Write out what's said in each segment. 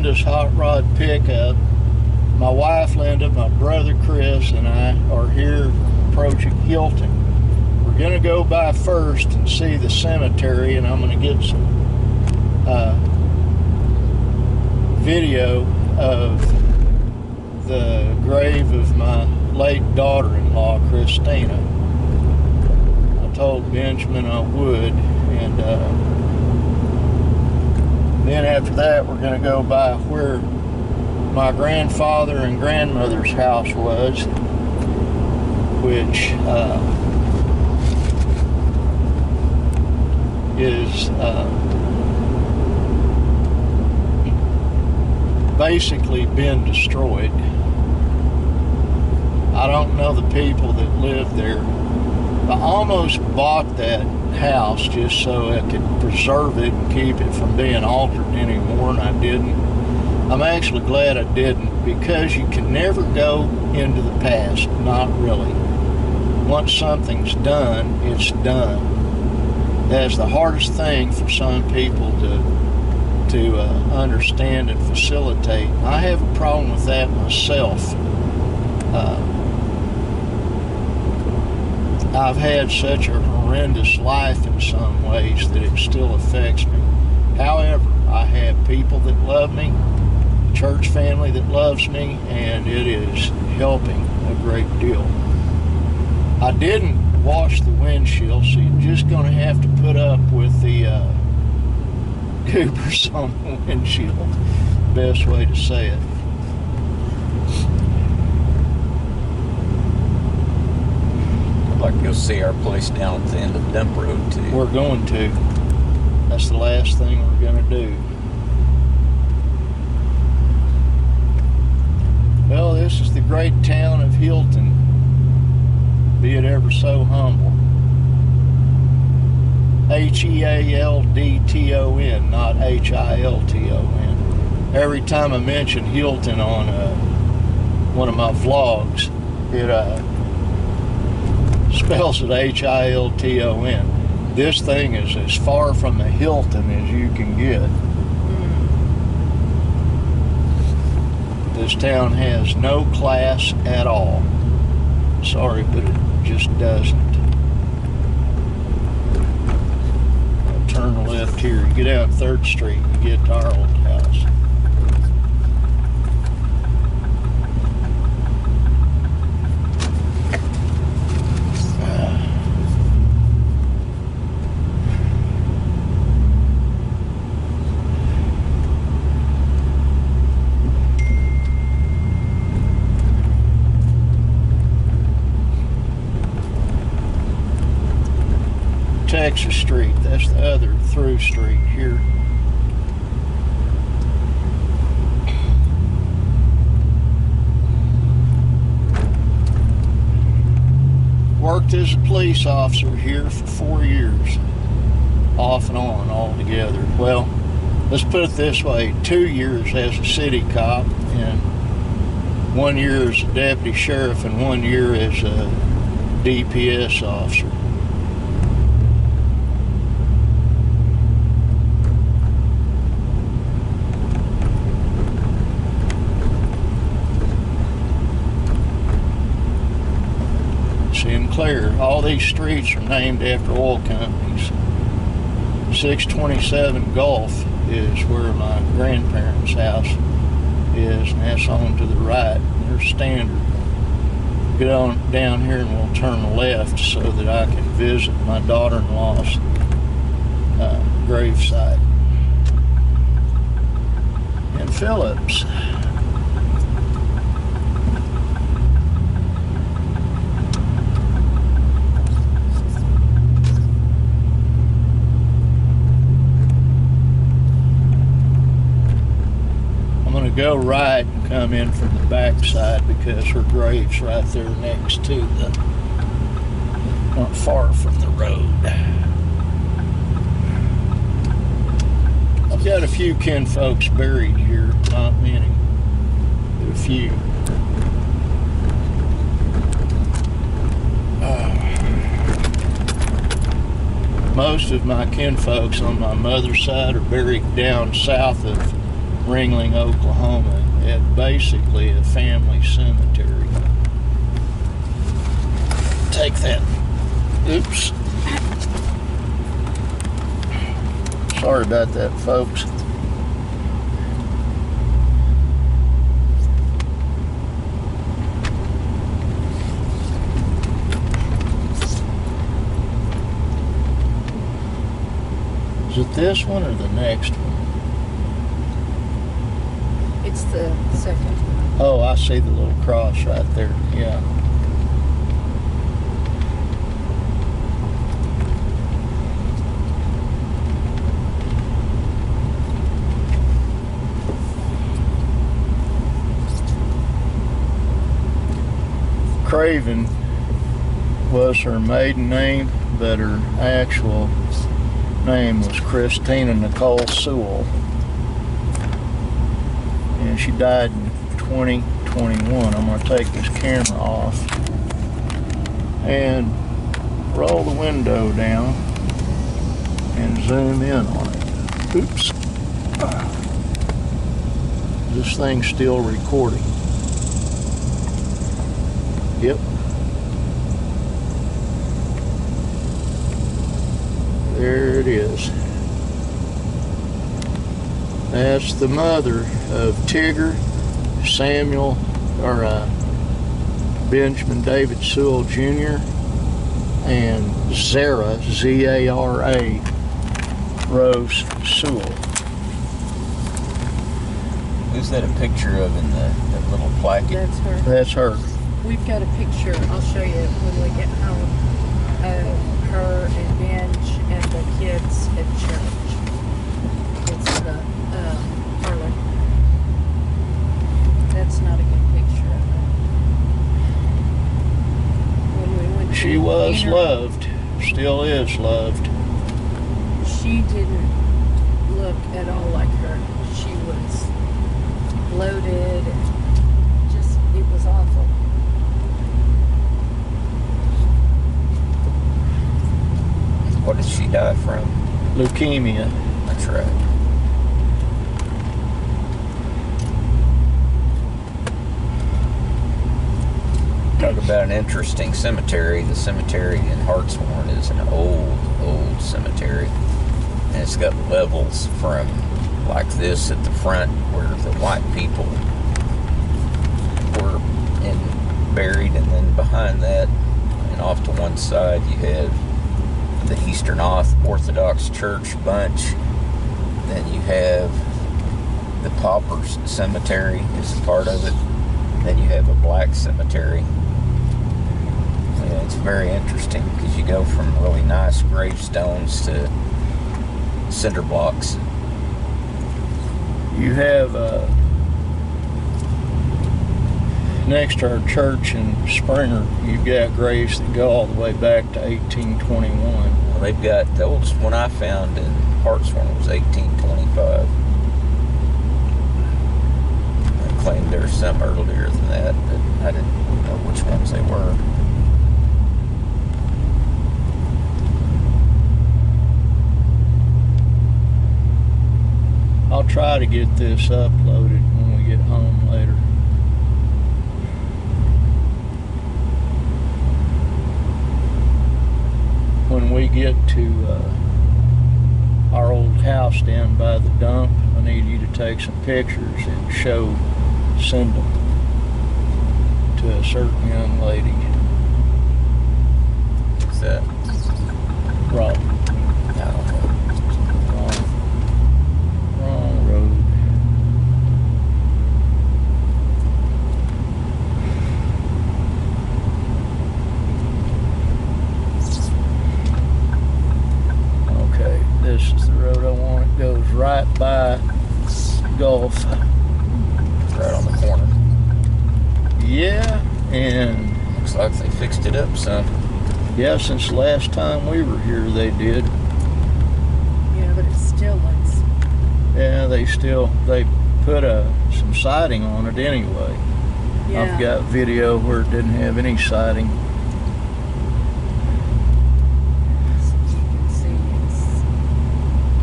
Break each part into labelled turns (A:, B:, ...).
A: tremendous hot rod pickup. My wife Linda, my brother Chris, and I are here approaching Healdton. We're going to go by first and see the cemetery, and I'm going to get some video of the grave of my late daughter-in-law, Christina. I told Benjamin I would, and then after that we're going to go by where my grandfather and grandmother's house was, which is basically been destroyed. I don't know the people that lived there. I almost bought that house just so I could preserve it and keep it from being altered anymore, and I didn't. I'm actually glad I didn't, because you can never go into the past, not really. Once something's done, it's done. That's the hardest thing for some people to understand and facilitate. I have a problem with that myself. I've had such a horrendous life in some ways that it still affects me. However, I have people that love me, church family that loves me, and it is helping a great deal. I didn't wash the windshield, so you're just going to have to put up with the goobers on the windshield. Best way to say it.
B: I'd like to go see our place down at the end of Dump Road too.
A: We're going to. That's the last thing we're going to do. Well, this is the great town of Healdton, be it ever so humble. Healdton, not Hilton. Every time I mention Healdton on one of my vlogs, it spells it Hilton. This thing is as far from a Hilton as you can get. This town has no class at all. Sorry, but it just doesn't. I'll turn left here. You get out 3rd Street, you get to our old house. Texas Street, that's the other through street here. Worked as a police officer here for 4 years, off and on altogether. Well, let's put it this way, 2 years as a city cop, and 1 year as a deputy sheriff, and 1 year as a DPS officer. Sinclair. All these streets are named after oil companies. 627 Gulf is where my grandparents' house is, and that's on to the right. They're standard. Get on down here and we'll turn left so that I can visit my daughter-in-law's gravesite in Phillips. Go right and come in from the backside because her grave's right there next to the, not far from the road. I've got a few kinfolks buried here, not many, but a few. Most of my kinfolks on my mother's side are buried down south of Ringling, Oklahoma, at basically a family cemetery. Take that. Oops. Sorry about that, folks. Is it this one or the next one?
C: It's the second one.
A: Oh, I see the little cross right there. Yeah. Craven was her maiden name, but her actual name was Christina Nicole Sewell. And she died in 2021. I'm going to take this camera off and roll the window down and zoom in on it. Oops. This thing's still recording. Yep. There it is. That's the mother of Tigger, Samuel, or Benjamin David Sewell Jr., and Zara, Z-A-R-A, Rose Sewell.
B: Who's that a picture of in that little placket?
C: That's her.
A: That's her.
C: We've got a picture. I'll show you when we get home of her and Benj and the kids at church. It's the parlor. That's not a good picture of her. When we went to
A: She was
C: dinner,
A: loved, still is loved.
C: She didn't look at all like her. She was bloated and just, it was awful.
B: What did she die from?
A: Leukemia.
B: That's right. Talk about an interesting cemetery. The cemetery in Hartshorn is an old cemetery. And it's got levels from like this at the front where the white people were buried, and then behind that and off to one side you have the Eastern Orthodox Church bunch. Then you have the Paupers Cemetery is a part of it. Then you have a black cemetery. Yeah, it's very interesting because you go from really nice gravestones to cinder blocks.
A: You have next to our church in Springer, you've got graves that go all the way back to 1821.
B: Well, they've got, the oldest one I found in Hartshorn was 1825. They claimed there were some earlier than that, but I didn't know which ones they were.
A: I'll try to get this uploaded when we get home later. When we get to our old house down by the dump, I need you to take some pictures and send them to a certain young lady.
B: What's that?
A: Rob.
B: No.
A: Wrong road. Okay, this is the road I want. It goes right by Gulf.
B: Right on the corner.
A: Yeah, and
B: Looks like they fixed it up some.
A: yeah, since the last time we were here, they did.
C: Yeah, but it still looks.
A: Yeah, they put some siding on it anyway.
C: Yeah.
A: I've got video where it didn't have any siding.
C: You can see it's.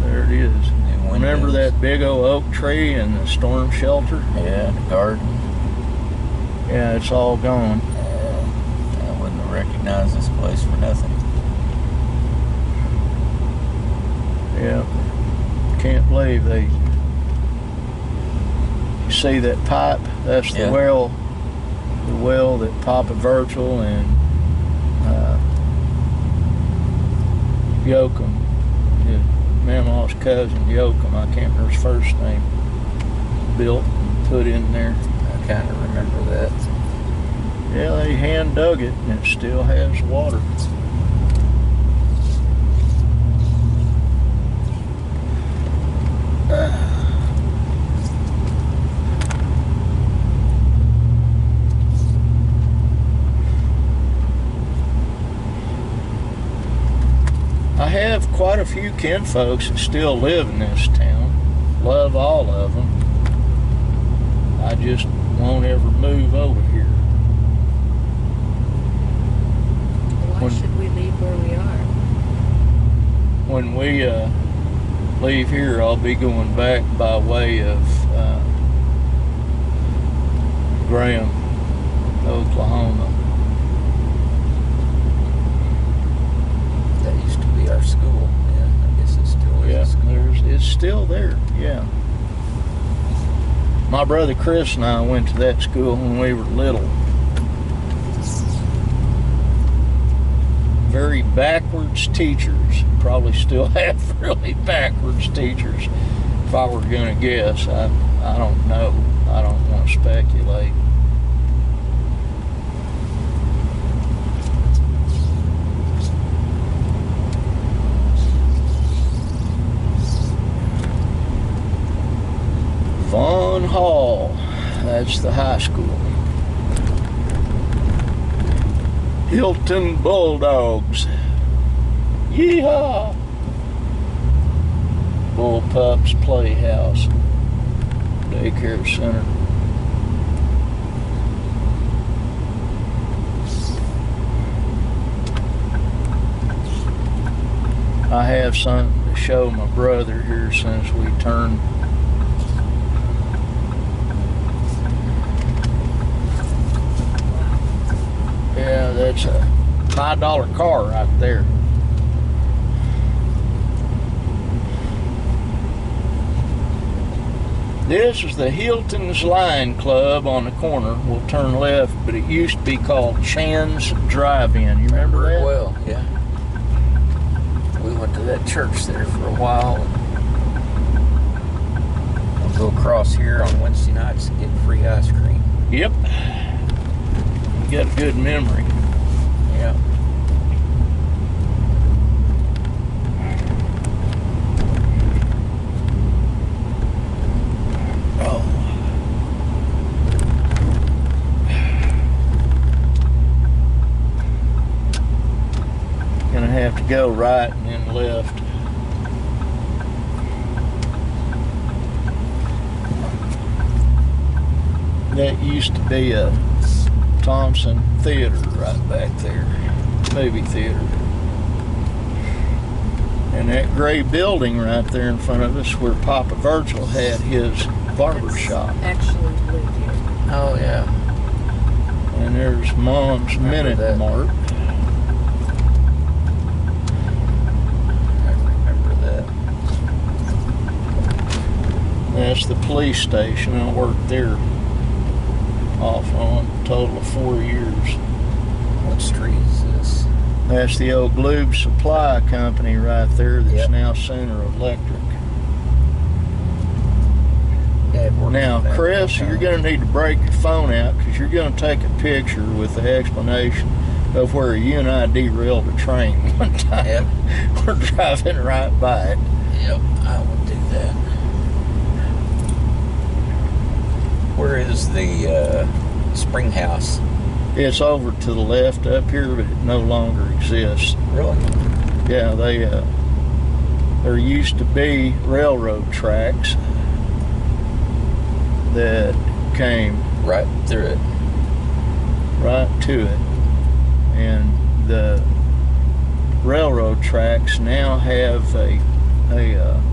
A: There it is.
B: New
A: Remember that big old oak tree and the storm shelter.
B: Yeah, the garden.
A: Yeah, it's all gone.
B: I wouldn't have recognized this place for nothing.
A: Yeah, can't believe they. You see that pipe? That's the
B: Yeah.
A: well. The well that Papa Virgil and Yoakum, his Mama's cousin Yoakum, I can't remember his first name, built and put in there.
B: I kind of remember that.
A: Yeah, they hand dug it and it still has water. I have quite a few kinfolks that still live in this town. Love all of them. I just won't ever move over here.
C: Why should we leave where we are?
A: When we leave here, I'll be going back by way of Graham, Oklahoma.
B: That used to be our school. Yeah, I guess it still is.
A: Yeah,
B: a school.
A: it's still there. Yeah. My brother Chris and I went to that school when we were little. Very backwards teachers. Probably still have really backwards teachers. If I were going to guess, I don't know. I don't want to speculate. Vaughn Hall, that's the high school. Healdton Bulldogs. Yeehaw! Bullpups Playhouse. Daycare Center. I have something to show my brother here since we turned. Yeah, that's a $5 car right there. This is the Healdton's Line Club on the corner. We'll turn left, but it used to be called Chan's Drive-In. You remember that?
B: Well, yeah. We went to that church there for a while. We'll go across here on Wednesday nights and get free ice cream.
A: Yep. You got a good memory.
B: Yeah.
A: Oh. Gonna have to go right and then left. That used to be a Thompson Theater right back there, movie theater. And that gray building right there in front of us where Papa Virgil had his barber shop.
C: Actually lived here.
B: Oh, yeah.
A: And there's Mom's Minute
B: that.
A: Mart.
B: I remember that.
A: That's the police station. I worked there off on a total of 4 years.
B: What street is this?
A: That's the old Glube Supply Company right there that's
B: Yep.
A: now Center Electric.
B: Dad worked
A: Now,
B: for that
A: Chris,
B: one
A: you're
B: time.
A: going to need to break your phone out because you're going to take a picture with the explanation of where you and I derailed a train one time.
B: Yep.
A: We're driving right by it.
B: Yep, I will do that. Where is the spring house?
A: It's over to the left up here, but it no longer exists.
B: Really?
A: Yeah, there used to be railroad tracks that came
B: Right through it.
A: right to it, and the railroad tracks now have a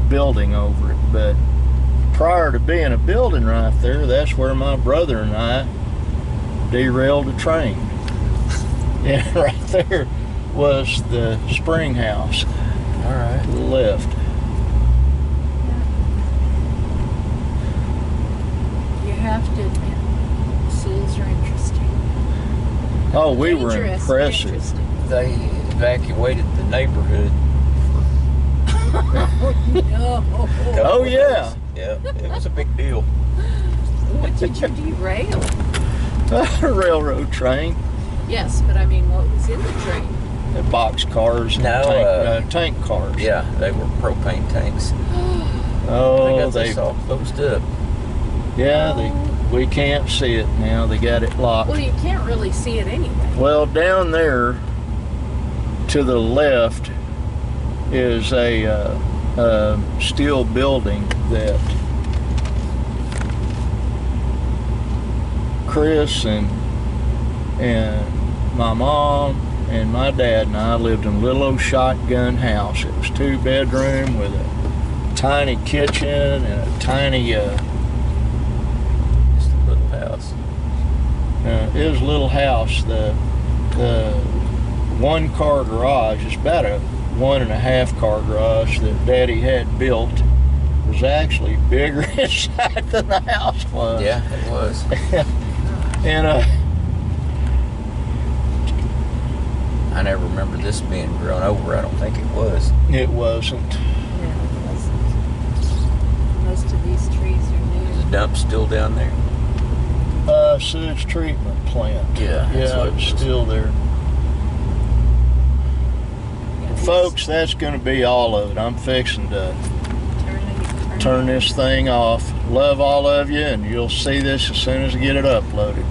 A: building over it, but prior to being a building right there, that's where my brother and I derailed a train. And right there was the spring house.
B: All right.
A: To the left.
C: You have to admit, zoos are interesting.
A: Oh, we were
C: Dangerous, but
A: impressive.
C: interesting.
B: They evacuated the neighborhood.
C: No.
A: Oh, yeah.
B: Yeah, it was a big deal.
C: What did you derail?
A: A railroad train.
C: Yes, but I mean, what was in the train?
A: The box cars and
B: No,
A: tank cars.
B: Yeah, they were propane tanks. I
A: Oh,
B: got
A: they
B: this all closed up.
A: we can't see it now. They got it locked.
C: Well, you can't really see it anyway.
A: Well, down there to the left is a steel building that Chris and my mom and my dad and I lived in a little old shotgun house. It was 2-bedroom with a tiny kitchen and a tiny
B: Just a little house.
A: it was a little house. The 1-car garage is about a 1.5-car garage that Daddy had built. Was actually bigger inside than the house was.
B: Yeah, it was.
A: And
B: I never remember this being grown over. I don't think it was.
A: it wasn't.
C: No, it wasn't. Most of these trees are
B: Is the
C: new.
B: dump still down there?
A: Sewage treatment plant.
B: Yeah, that's
A: Yeah,
B: what it
A: it's
B: was.
A: still there.
C: Yeah,
A: Folks, that's going to be all of it. I'm fixing to turn this thing off. Love all of you, and you'll see this as soon as I get it uploaded.